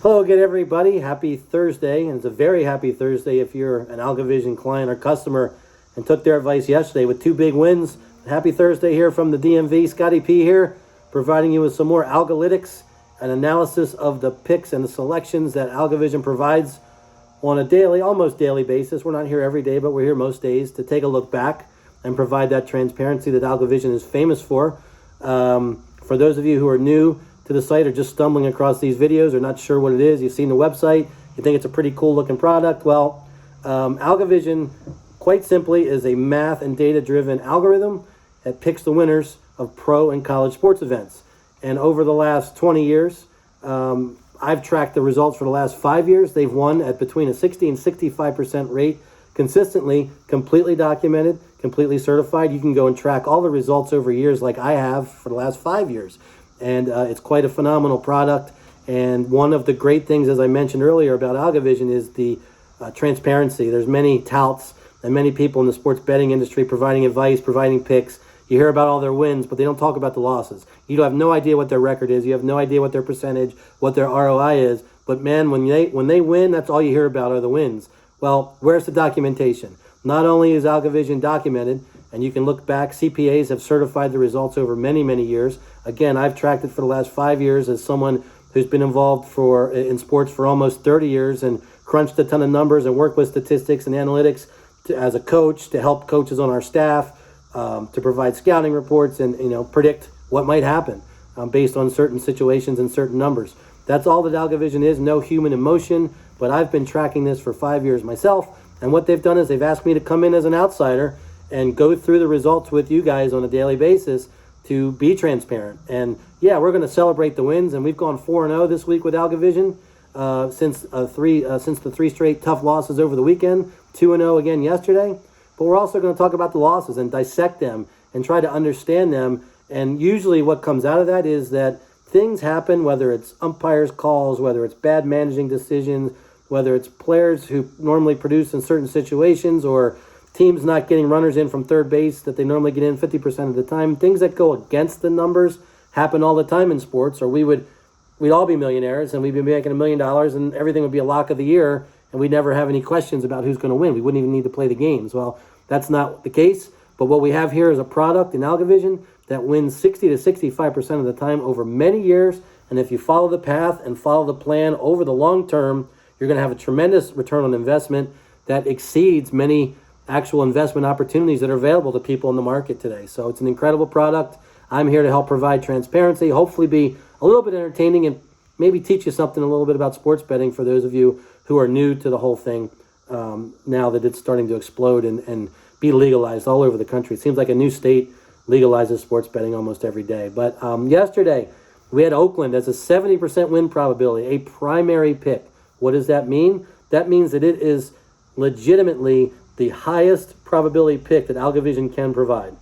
Hello again, everybody. Happy Thursday, and it's a very happy Thursday if you're an Algavision client or customer and took their advice yesterday with two big wins. Happy Thursday here from the DMV. Scotty P here, providing you with some more Algalytics, an analysis of the picks and the selections that Algavision provides on a daily, almost daily basis. We're not here every day, but we're here most days to take a look back and provide that transparency that Algavision is famous for. For those of you who are new to the site or just stumbling across these videos or not sure what it is, you've seen the website, you think it's a pretty cool looking product. Well, Algavision, quite simply, is a math and data driven algorithm that picks the winners of pro and college sports events. And over the last 20 years, I've tracked the results for the last 5 years. They've won at between a 60 and 65% rate, consistently, completely documented, completely certified. You can go and track all the results over years like I have for the last 5 years. And it's quite a phenomenal product. And one of the great things, as I mentioned earlier, about Algavision is the transparency. There's many touts and many people in the sports betting industry providing advice, providing picks. You hear about all their wins, but they don't talk about the losses. You have no idea what their record is. You have no idea what their percentage, what their ROI is. But man, when they win, that's all you hear about are the wins. Well, where's the documentation? Not only is Algavision documented, and you can look back, CPAs have certified the results over many, many years. Again, I've tracked it for the last 5 years as someone who's been involved in sports for almost 30 years and crunched a ton of numbers and worked with statistics and analytics as a coach to help coaches on our staff, to provide scouting reports and predict what might happen based on certain situations and certain numbers. That's all that Algavision is, no human emotion, but I've been tracking this for 5 years myself, and what they've done is they've asked me to come in as an outsider and go through the results with you guys on a daily basis to be transparent. And yeah, we're going to celebrate the wins, and we've gone 4-0 this week with Algavision since the three straight tough losses over the weekend, 2-0 again yesterday. But we're also going to talk about the losses and dissect them and try to understand them. And usually what comes out of that is that things happen, whether it's umpires' calls, whether it's bad managing decisions, whether it's players who normally produce in certain situations, or teams not getting runners in from third base that they normally get in 50% of the time. Things that go against the numbers happen all the time in sports, or we'd all be millionaires and we'd be making $1 million and everything would be a lock of the year and we'd never have any questions about who's going to win. We wouldn't even need to play the games. Well, that's not the case. But what we have here is a product in Algavision that wins 60 to 65% of the time over many years. And if you follow the path and follow the plan over the long term, you're going to have a tremendous return on investment that exceeds many actual investment opportunities that are available to people in the market today. So it's an incredible product. I'm here to help provide transparency, hopefully be a little bit entertaining, and maybe teach you something a little bit about sports betting for those of you who are new to the whole thing now that it's starting to explode and be legalized all over the country. It seems like a new state legalizes sports betting almost every day. But yesterday, we had Oakland as a 70% win probability, a primary pick. What does that mean? That means that it is legitimately the highest probability pick that Algavision can provide.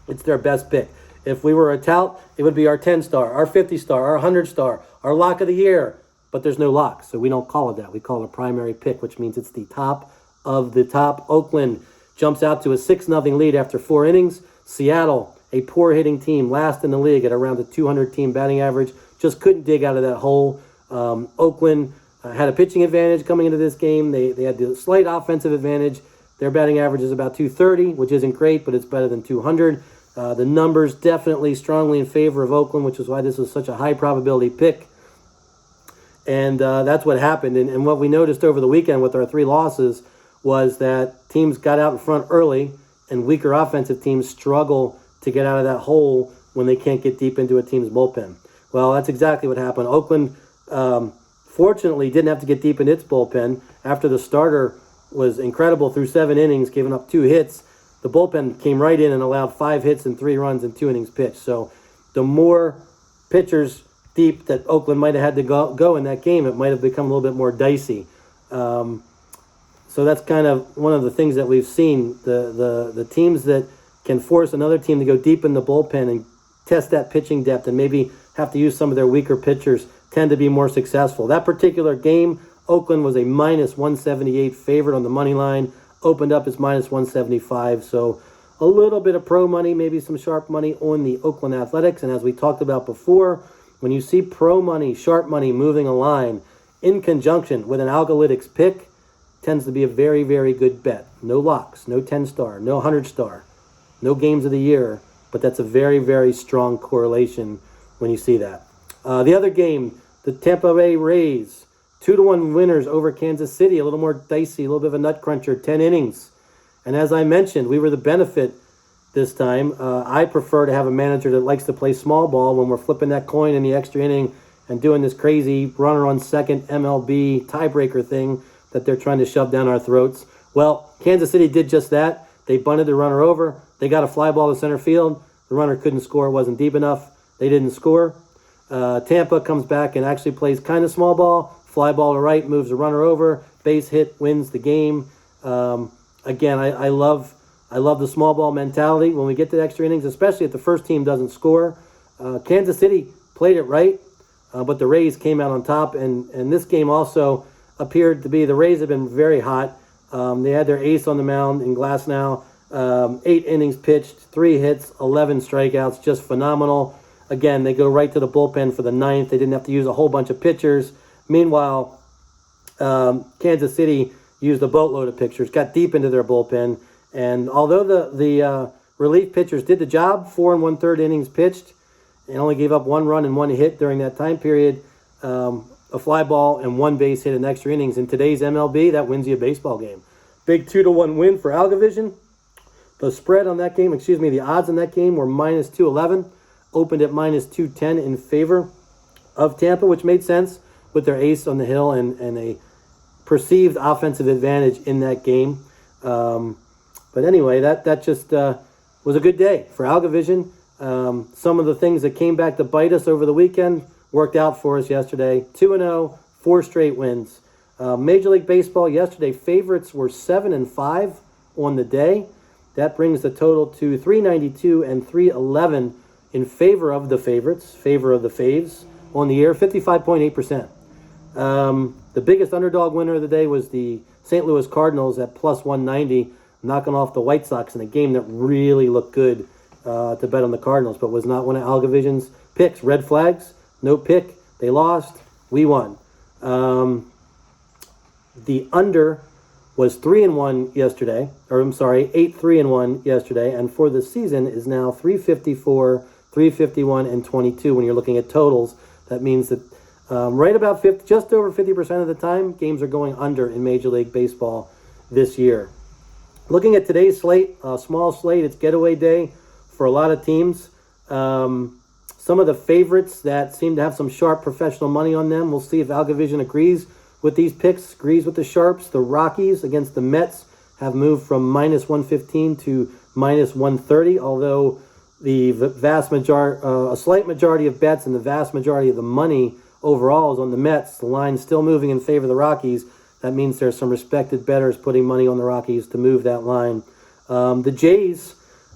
It's their best pick. If we were a tout, it would be our 10-star, our 50-star, our 100-star, our lock of the year. But there's no lock, so we don't call it that. We call it a primary pick, which means it's the top of the top. Oakland jumps out to a 6-0 lead after 4 innings. Seattle, a poor hitting team, last in the league at around a 200 team batting average, just couldn't dig out of that hole. Oakland had a pitching advantage coming into this game. They had the slight offensive advantage. Their batting average is about 230, which isn't great, but it's better than 200. The numbers definitely strongly in favor of Oakland, which is why this was such a high probability pick. And that's what happened. And what we noticed over the weekend with our 3 losses was that teams got out in front early, and weaker offensive teams struggle to get out of that hole when they can't get deep into a team's bullpen. Well, that's exactly what happened. Oakland, fortunately, didn't have to get deep in its bullpen. After the starter was incredible through 7 innings, giving up 2 hits, the bullpen came right in and allowed 5 hits and 3 runs in 2 innings pitched. So the more pitchers deep that Oakland might have had to go in that game, it might have become a little bit more dicey. So that's kind of one of the things that we've seen. The teams that can force another team to go deep in the bullpen and test that pitching depth and maybe have to use some of their weaker pitchers tend to be more successful. That particular game, Oakland was a minus 178 favorite on the money line, opened up as minus 175. So a little bit of pro money, maybe some sharp money on the Oakland Athletics. And as we talked about before, when you see pro money, sharp money moving a line, in conjunction with an Algalytics pick tends to be a very, very good bet. No locks, no 10-star, no 100-star, no games of the year, but that's a very, very strong correlation when you see that. The other game, the Tampa Bay Rays, 2-1 winners over Kansas City, a little more dicey, a little bit of a nut cruncher, 10 innings. And as I mentioned, we were the benefit this time. I prefer to have a manager that likes to play small ball when we're flipping that coin in the extra inning and doing this crazy runner on second MLB tiebreaker thing that they're trying to shove down our throats. Well, Kansas City did just that. They bunted the runner over. They got a fly ball to center field. The runner couldn't score. It wasn't deep enough. They didn't score. Tampa comes back and actually plays kind of small ball. Fly ball to right, moves the runner over. Base hit, wins the game. Again, I love the small ball mentality when we get to the extra innings, especially if the first team doesn't score. Kansas City played it right, but the Rays came out on top. And this game also appeared to be, the Rays have been very hot. They had their ace on the mound in Glasnow. 8 innings pitched, 3 hits, 11 strikeouts, just phenomenal. Again, they go right to the bullpen for the 9th. They didn't have to use a whole bunch of pitchers. Meanwhile, Kansas City used a boatload of pitchers, got deep into their bullpen. And although the relief pitchers did the job, 4 1/3 innings pitched, and only gave up 1 run and 1 hit during that time period, a fly ball and 1 base hit in extra innings. In today's MLB, that wins you a baseball game. Big 2-1 win for Algavision. The spread on that game, the odds on that game were minus 211, opened at minus 210 in favor of Tampa, which made sense with their ace on the hill and a perceived offensive advantage in that game. But anyway, that just was a good day for Algavision. Some of the things that came back to bite us over the weekend worked out for us yesterday. 2-0, 4 straight wins. Major League Baseball yesterday, favorites were 7-5 on the day. That brings the total to 392 and 311 in favor of the favorites, favor of the faves on the year, 55.8%. The biggest underdog winner of the day was the St. Louis Cardinals at plus 190, knocking off the White Sox in a game that really looked good to bet on the Cardinals, but was not one of Algavision's picks. Red flags, no pick. They lost. We won. The under was 3-1 yesterday, 8-3-1 yesterday, and for the season is now 354, 351, and 22. When you're looking at totals, that means that right about 50, just over 50% of the time, games are going under in Major League Baseball this year. Looking at today's slate, small slate, it's getaway day for a lot of teams. Some of the favorites that seem to have some sharp professional money on them, we'll see if Algavision agrees with these picks, agrees with the sharps. The Rockies against the Mets have moved from minus 115 to minus 130, although the vast majority, a slight majority of bets and the vast majority of the money overall is on the Mets. The line's still moving in favor of the Rockies. That means there's some respected bettors putting money on the Rockies to move that line. The Jays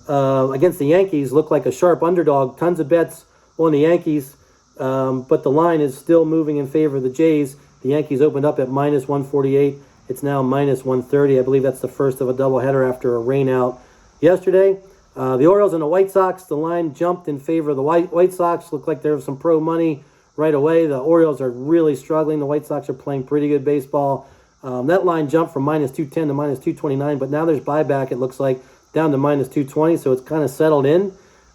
against the Yankees look like a sharp underdog. Tons of bets on the Yankees, but the line is still moving in favor of the Jays. The Yankees opened up at minus 148. It's now minus 130. I believe that's the first of a doubleheader after a rain out yesterday. The Orioles and the White Sox, the line jumped in favor of the White Sox. Looked like there was some pro money right away. The Orioles are really struggling. The White Sox are playing pretty good baseball. That line jumped from minus 210 to minus 229, but now there's buyback, it looks like, down to minus 220, so it's kind of settled in.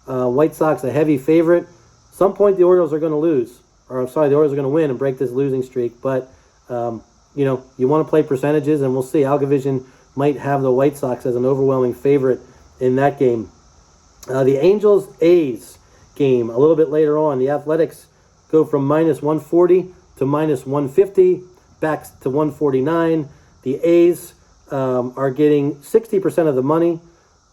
White Sox a heavy favorite. Some point the Orioles are going to lose. The Orioles are going to win and break this losing streak, but you want to play percentages, and we'll see. Algavision might have the White Sox as an overwhelming favorite in that game. The Angels-A's game, a little bit later on, the Athletics go from minus 140 to minus 150, back to 149. The A's are getting 60% of the money,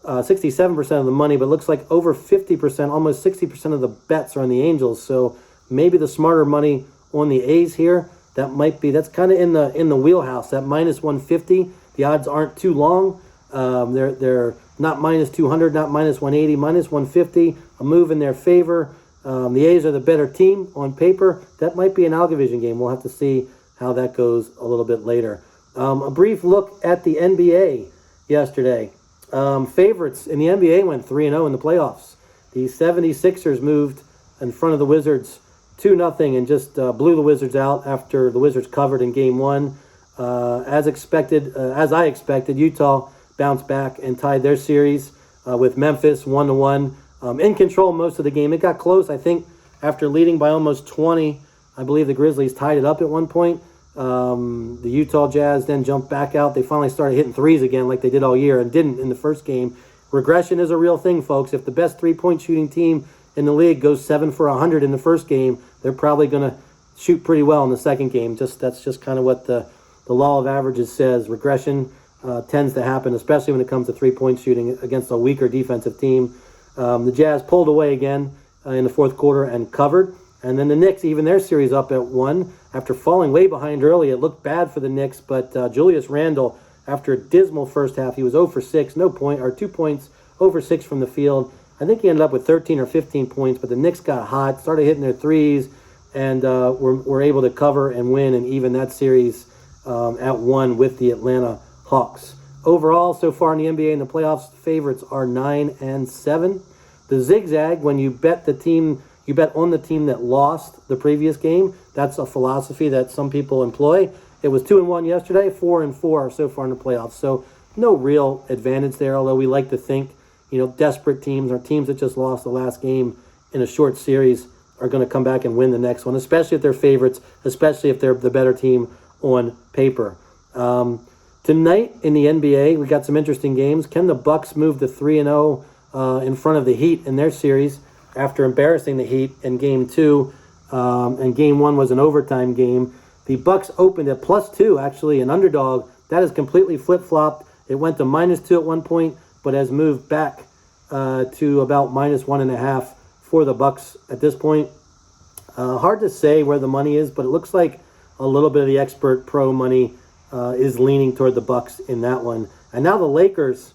67% of the money, but looks like over 50%, almost 60% of the bets are on the Angels. So maybe the smarter money on the A's here. That's kind of in the wheelhouse. That minus 150, the odds aren't too long. They're not minus 200, not minus 180, minus 150, a move in their favor. The A's are the better team on paper. That might be an Algavision game. We'll have to see how that goes a little bit later. A brief look at the NBA yesterday. Favorites in the NBA went 3-0 in the playoffs. The 76ers moved in front of the Wizards 2-0 and just blew the Wizards out after the Wizards covered in Game 1. As I expected, Utah bounced back and tied their series with Memphis 1-1. In control most of the game. It got close, I think, after leading by almost 20. I believe the Grizzlies tied it up at one point. The Utah Jazz then jumped back out. They finally started hitting threes again like they did all year and didn't in the first game. Regression is a real thing, folks. If the best three-point shooting team in the league goes 7 for 100 in the first game, they're probably going to shoot pretty well in the second game. That's just kind of what the law of averages says. Regression tends to happen, especially when it comes to three-point shooting against a weaker defensive team. The Jazz pulled away again in the fourth quarter and covered. And then the Knicks, even their series up at 1. After falling way behind early, it looked bad for the Knicks, but Julius Randle, after a dismal first half, he was 0 for 6, 2 points, 0 for 6 from the field. I think he ended up with 13 or 15 points, but the Knicks got hot, started hitting their threes, and were able to cover and win and even that series at 1 with the Atlanta Hawks. Overall, so far in the NBA and the playoffs, the favorites are 9-7. The zigzag, when you bet on the team that lost the previous game. That's a philosophy that some people employ. It was 2-1 yesterday, 4-4 so far in the playoffs. So no real advantage there, although we like to think, desperate teams or teams that just lost the last game in a short series are going to come back and win the next one, especially if they're favorites, especially if they're the better team on paper. Tonight in the NBA, we got some interesting games. Can the Bucks move to 3-0 in front of the Heat in their series after embarrassing the Heat in Game 2? And Game 1 was an overtime game. The Bucks opened at +2, actually, an underdog. That is completely flip-flopped. It went to -2 at one point, but has moved back to about -1.5 for the Bucks at this point. Hard to say where the money is, but it looks like a little bit of the expert pro money is leaning toward the Bucks in that one. And now the Lakers,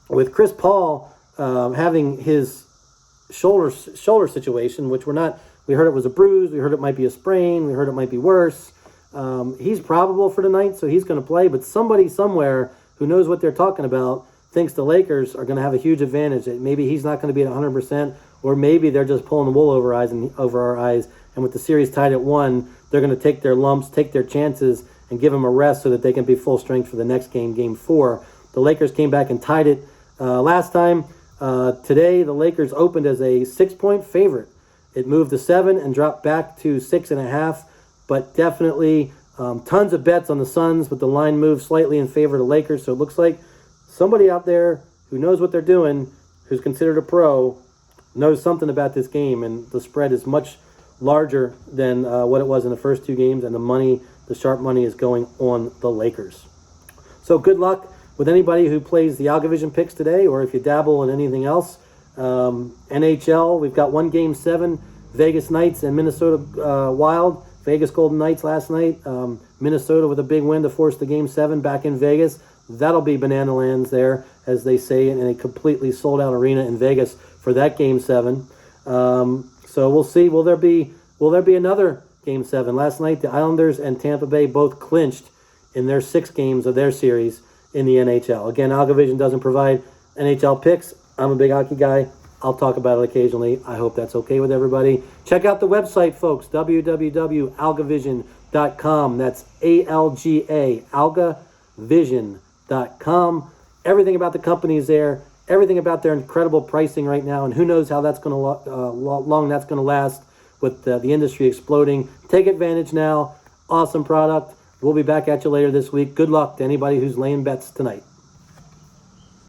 with Chris Paul having his shoulder situation, which we heard it was a bruise, we heard it might be a sprain, we heard it might be worse. He's probable for tonight, so he's going to play, but somebody somewhere who knows what they're talking about thinks the Lakers are going to have a huge advantage. Maybe he's not going to be at 100%, or maybe they're just pulling the wool over our eyes, and with the series tied at 1, they're going to take their lumps, take their chances, and give him a rest so that they can be full strength for the next game, Game 4. The Lakers came back and tied it last time. Today, the Lakers opened as a 6-point favorite. It moved to 7 and dropped back to 6.5, but definitely tons of bets on the Suns, but the line moved slightly in favor of the Lakers, so it looks like somebody out there who knows what they're doing, who's considered a pro, knows something about this game, and the spread is much larger than what it was in the first two games, and the sharp money is going on the Lakers. So good luck with anybody who plays the Algavision picks today, or if you dabble in anything else. NHL, we've got one Game 7, Vegas Knights and Minnesota Wild. Vegas Golden Knights last night. Minnesota with a big win to force the Game 7 back in Vegas. That'll be banana lands there, as they say, in a completely sold-out arena in Vegas for that Game 7. So we'll see. Will there be another Game 7? Last night, the Islanders and Tampa Bay both clinched in their 6 games of their series in the NHL. Again, Algavision doesn't provide NHL picks. I'm a big hockey guy. I'll talk about it occasionally. I hope that's okay with everybody. Check out the website, folks, www.algavision.com. That's ALGA, algavision.com. Everything about the company is there. Everything about their incredible pricing right now, and who knows how that's going to long that's going to last with the industry exploding. Take advantage now. Awesome product. We'll be back at you later this week. Good luck to anybody who's laying bets tonight.